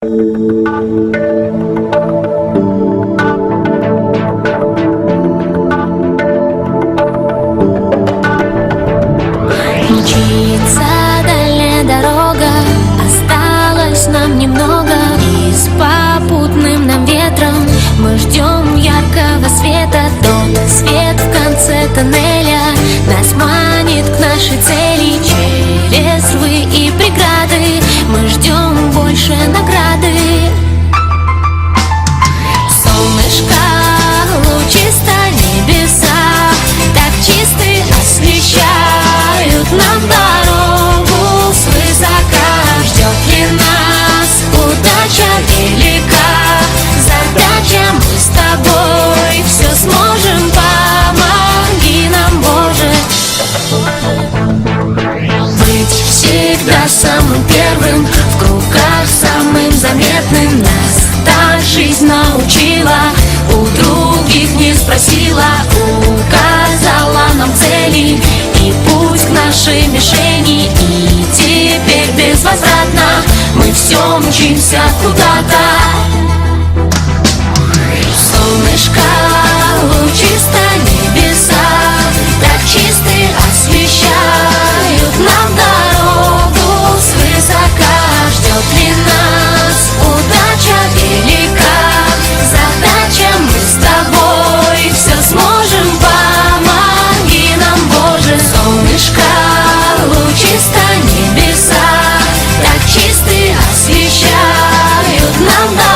Мчится дальняя дорога, осталось нам немного, и с попутным нам ветром мы ждем яркого света. Тот свет в конце тоннеля нас манит к нашей цели. Через рвы и преграды мы ждем больше награды. Солнышко, лучисто небеса, так чисты освещают нам дорогу свысока. Ждет ли нас удача велика? Задача, мы с тобой все сможем, помоги нам, Боже. Быть всегда самым первым, в кругах самым заметным. Нас так жизнь научила, у других не спросила, указала нам цели и путь к нашей мишени. И теперь безвозвратно мы все мчимся куда-то. Солнышко, лучисто небеса, так чисты освещают нам дорогу свысока. Ждет ли нас удача велика? Задача, мы с тобой все сможем, помоги нам, Боже. Солнышко, лучисто небеса, так чисты освещают нам дорогу